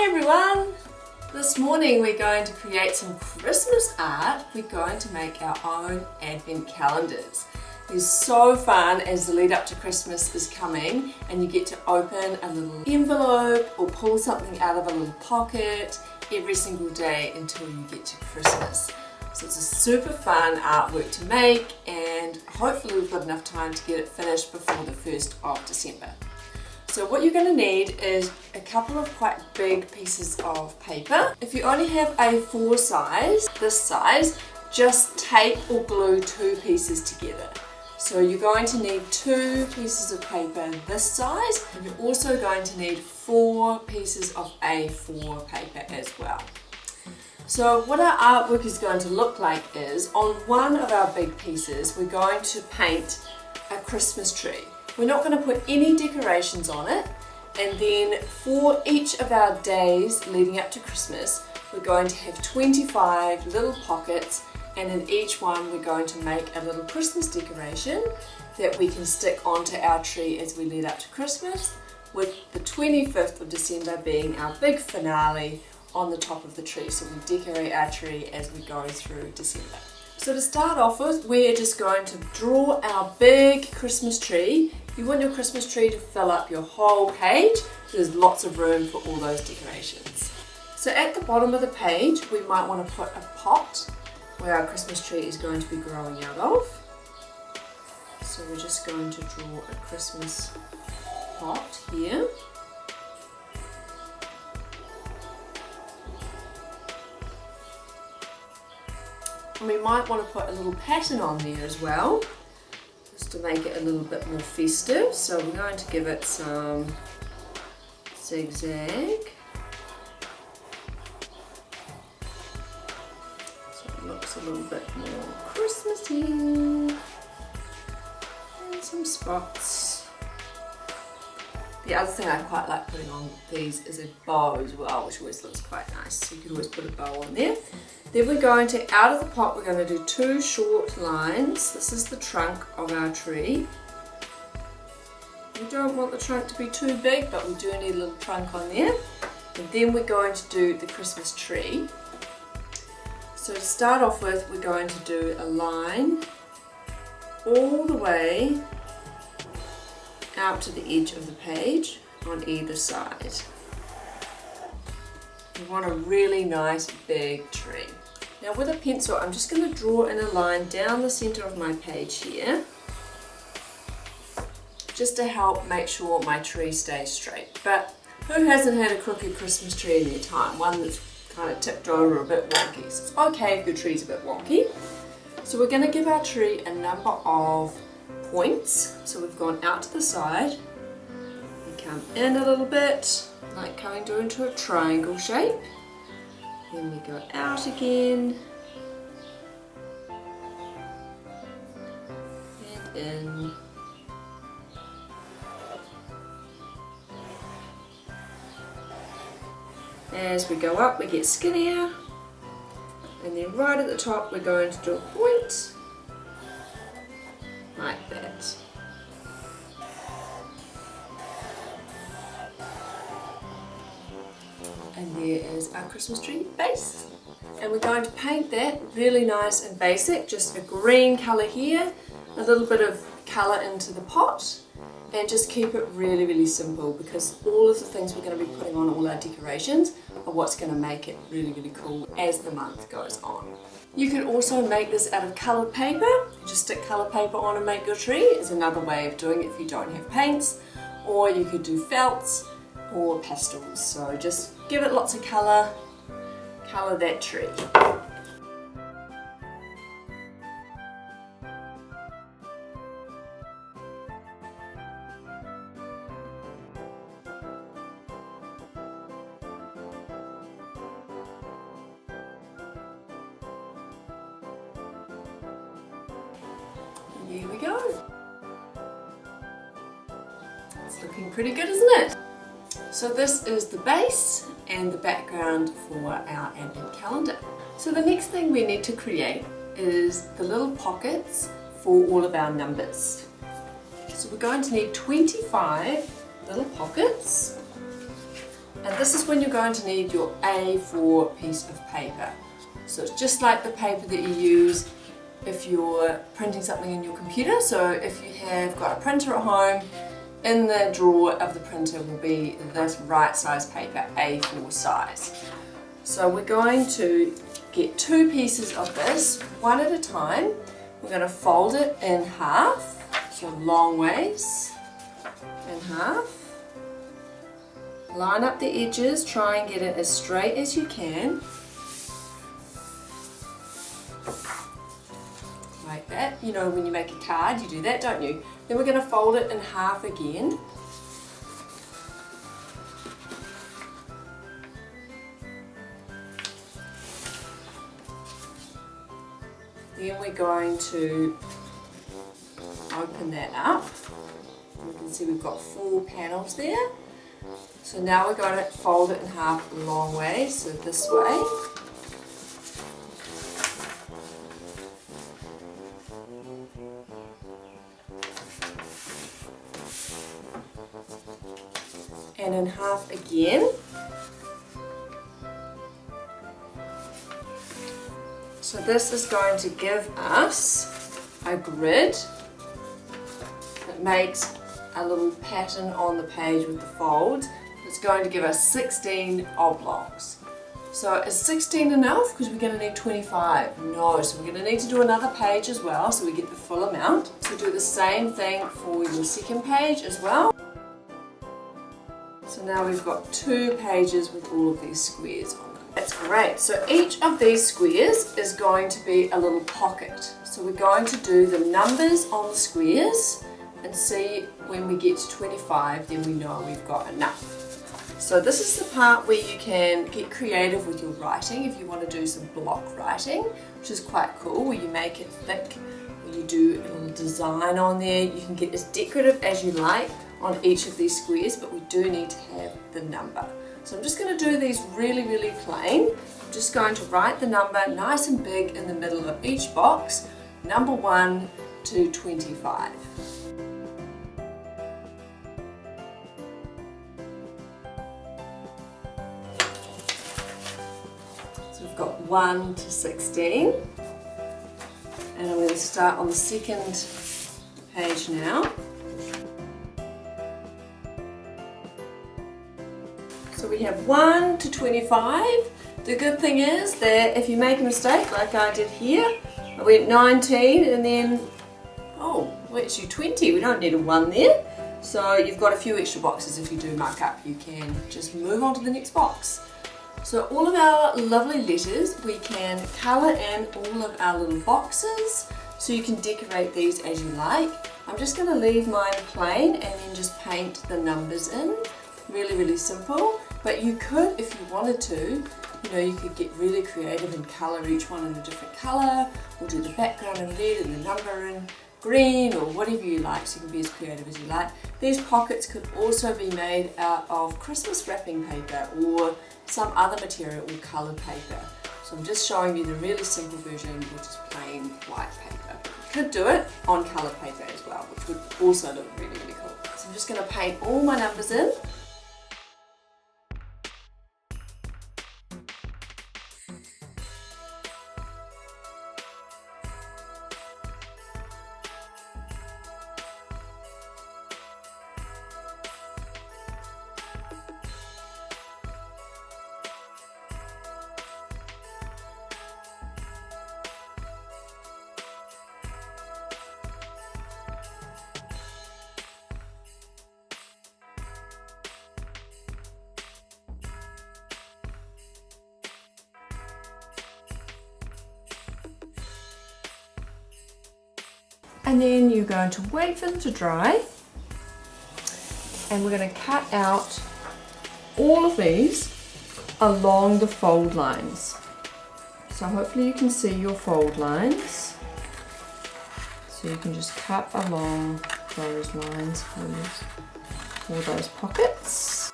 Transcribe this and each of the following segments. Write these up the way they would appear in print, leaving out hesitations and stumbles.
everyone! This morning we're going to create some Christmas art. We're going to make our own advent calendars. They're so fun as the lead up to Christmas is coming and you get to open a little envelope or pull something out of a little pocket every single day until you get to Christmas. So it's a super fun artwork to make and hopefully we've got enough time to get it finished before the 1st of December. So what you're going to need is a couple of quite big pieces of paper. If you only have A4 size, this size, just tape or glue 2 pieces together. So you're going to need 2 pieces of paper this size, and you're also going to need 4 pieces of A4 paper as well. So what our artwork is going to look like is, on one of our big pieces, we're going to paint a Christmas tree. We're not going to put any decorations on it, and then for each of our days leading up to Christmas we're going to have 25 little pockets, and in each one we're going to make a little Christmas decoration that we can stick onto our tree as we lead up to Christmas, with the 25th of December being our big finale on the top of the tree. So we decorate our tree as we go through December. So to start off with, we're just going to draw our big Christmas tree. You want your Christmas tree to fill up your whole page. There's lots of room for all those decorations. So at the bottom of the page, we might want to put a pot where our Christmas tree is going to be growing out of. So we're just going to draw a Christmas pot here. And we might want to put a little pattern on there as well, just to make it a little bit more festive. So we're going to give it some zigzag, so it looks a little bit more Christmassy, and some spots. The other thing I quite like putting on these is a bow as well, which always looks quite nice. So you can always put a bow on there. Then we're going to, out of the pot, we're going to do 2 short lines. This is the trunk of our tree. We don't want the trunk to be too big, but we do need a little trunk on there. And then we're going to do the Christmas tree. So to start off with, we're going to do a line all the way out to the edge of the page on either side. We want a really nice big tree. Now with a pencil, I'm just going to draw in a line down the center of my page here, just to help make sure my tree stays straight. But who hasn't had a crooked Christmas tree in their time? One that's kind of tipped over, a bit wonky. So it's okay if your tree's a bit wonky. So we're going to give our tree a number of points. So we've gone out to the side, we come in a little bit, like coming into a triangle shape, then we go out again, and in, as we go up we get skinnier, and then right at the top we're going to do a point like that. And there is our Christmas tree base. And we're going to paint that really nice and basic, just a green colour here, a little bit of colour into the pot, and just keep it really, really simple, because all of the things we're going to be putting on all our decorations are what's going to make it really, really cool as the month goes on. You can also make this out of coloured paper. Just stick coloured paper on and make your tree is another way of doing it if you don't have paints, or you could do felts or pastels. So just give it lots of colour, colour that tree. Here we go. It's looking pretty good, isn't it? So this is the base and the background for our advent calendar. So the next thing we need to create is the little pockets for all of our numbers. So we're going to need 25 little pockets, And this is when you're going to need your A4 piece of paper. So it's just like the paper that you use if you're printing something in your computer. So if you have got a printer at home, in the drawer of the printer will be this right size paper, A4 size. So we're going to get 2 pieces of this, one at a time. We're going to fold it in half, so long ways, in half. Line up the edges, try and get it as straight as you can. Like that. You know, when you make a card, you do that, don't you? Then we're going to fold it in half again. Then we're going to open that up. You can see we've got 4 panels there. So now we're going to fold it in half a long way, so this way. And in half again. So this is going to give us a grid that makes a little pattern on the page with the folds. It's going to give us 16 oblongs. So is 16 enough? Because we're going to need 25. No, so we're going to need to do another page as well so we get the full amount. So do the same thing for your second page as well. So now we've got 2 pages with all of these squares on them. That's great. So each of these squares is going to be a little pocket. So we're going to do the numbers on the squares and see when we get to 25, then we know we've got enough. So this is the part where you can get creative with your writing if you want to do some block writing, which is quite cool, where you make it thick, where you do a little design on there. You can get as decorative as you like on each of these squares, but we do need to have the number. So I'm just going to do these really, really plain. I'm just going to write the number nice and big in the middle of each box, number 1 to 25. So we've got 1 to 16, and I'm going to start on the second page now. So we have 1 to 25. The good thing is that if you make a mistake like I did here, I went 19 and then, oh, well, it's you 20. We don't need a 1 there. So you've got a few extra boxes if you do muck up. You can just move on to the next box. So all of our lovely letters, we can colour in all of our little boxes, so you can decorate these as you like. I'm just going to leave mine plain and then just paint the numbers in. Really, really simple. But you could, if you wanted to, you know, you could get really creative and colour each one in a different colour, or do the background in red and the number in green, or whatever you like, so you can be as creative as you like. These pockets could also be made out of Christmas wrapping paper or some other material or coloured paper. So I'm just showing you the really simple version, which is plain white paper. You could do it on coloured paper as well, which would also look really, really cool. So I'm just going to paint all my numbers in. And then you're going to wait for them to dry, and we're going to cut out all of these along the fold lines. So hopefully you can see your fold lines. So you can just cut along those lines for those pockets.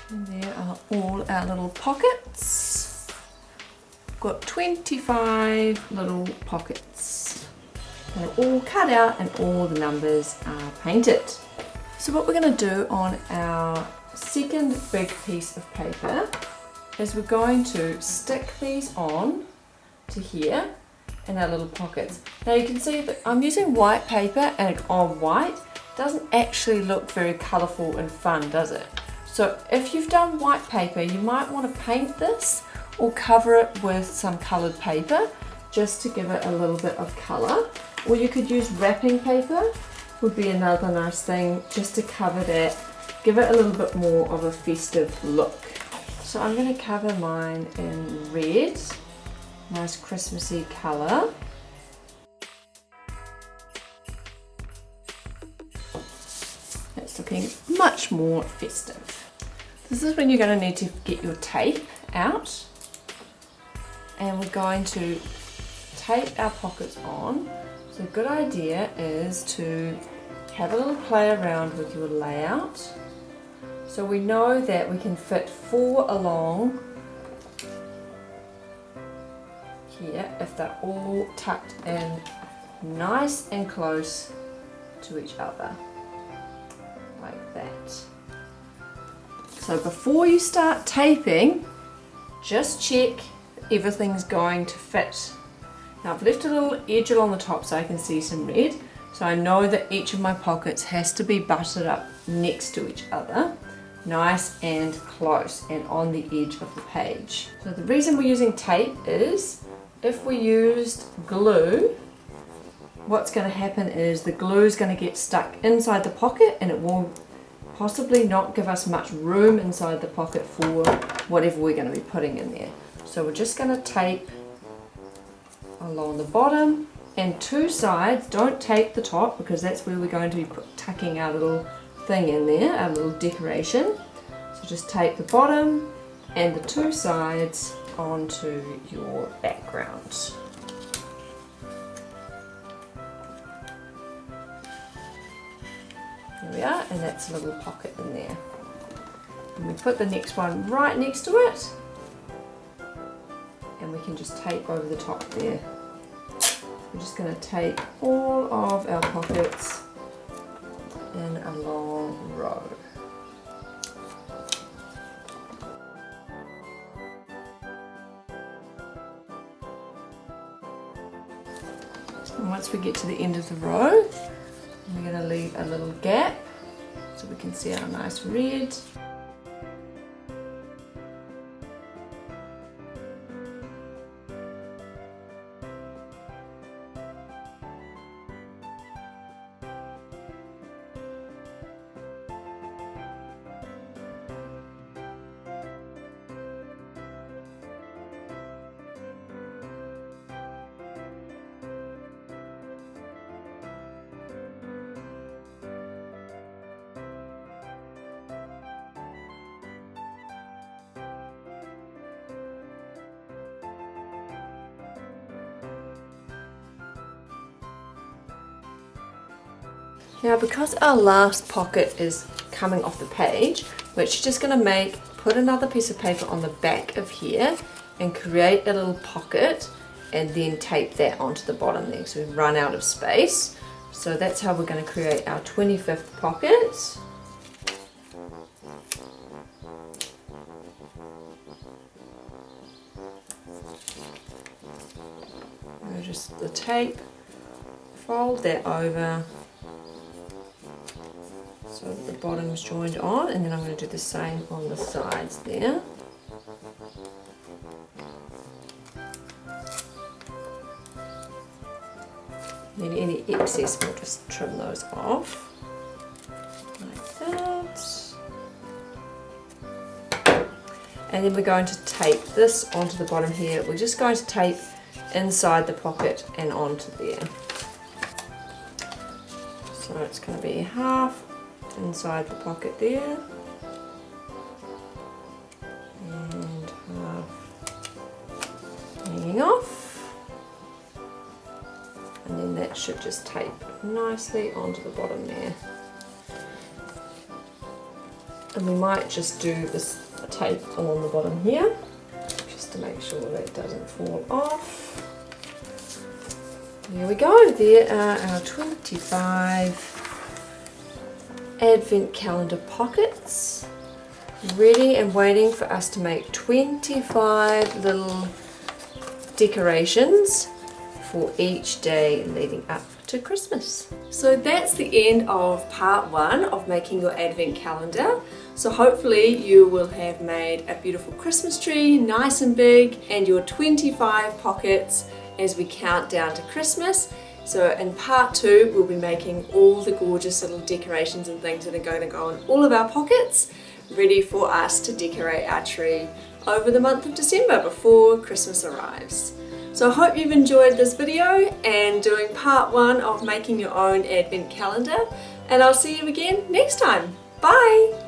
And there are all our little pockets. Of got 25 little pockets. They're all cut out and all the numbers are painted. So what we're going to do on our second big piece of paper is we're going to stick these on to here in our little pockets. Now you can see that I'm using white paper, and on white doesn't actually look very colourful and fun, does it? So if you've done white paper, you might want to paint this or cover it with some coloured paper just to give it a little bit of colour. Or you could use wrapping paper, would be another nice thing just to cover that, give it a little bit more of a festive look. So I'm going to cover mine in red, nice Christmassy colour. It's looking much more festive. This is when you're going to need to get your tape out, and we're going to tape our pockets on. So a good idea is to have a little play around with your layout. So we know that we can fit 4 along here if they're all tucked in nice and close to each other, like that. So before you start taping, just check everything's going to fit. Now I've left a little edge along the top so I can see some red, so I know that each of my pockets has to be buttered up next to each other, nice and close and on the edge of the page. So the reason we're using tape is if we used glue, what's going to happen is the glue is going to get stuck inside the pocket, and it will possibly not give us much room inside the pocket for whatever we're going to be putting in there. So we're just going to tape along the bottom and 2 sides. Don't tape the top because that's where we're going to be tucking our little thing in there, our little decoration. So just tape the bottom and the 2 sides onto your background. There we are, and that's a little pocket in there. And we put the next one right next to it, and we can just tape over the top there. We're just going to tape all of our pockets in a long row. And once we get to the end of the row, we're going to leave a little gap so we can see our nice red. Now because our last pocket is coming off the page, we're actually just going to put another piece of paper on the back of here and create a little pocket and then tape that onto the bottom there so we run out of space. So that's how we're going to create our 25th pocket. Just the tape, fold that over so that the bottom is joined on, and then I'm going to do the same on the sides there. Then any excess we'll just trim those off like that. And then we're going to tape this onto the bottom here. We're just going to tape inside the pocket and onto there. So it's going to be half inside the pocket there and half hanging off, and then that should just tape nicely onto the bottom there. And we might just do this tape along the bottom here, just just to make sure that it doesn't fall off. There we go, there are our 25 Advent calendar pockets, ready and waiting for us to make 25 little decorations for each day leading up to Christmas. So that's the end of part 1 of making your Advent calendar. So hopefully you will have made a beautiful Christmas tree, nice and big, and your 25 pockets as we count down to Christmas. So in part 2 we'll be making all the gorgeous little decorations and things that are going to go in all of our pockets, ready for us to decorate our tree over the month of December before Christmas arrives. So I hope you've enjoyed this video and doing part 1 of making your own Advent calendar, and I'll see you again next time. Bye!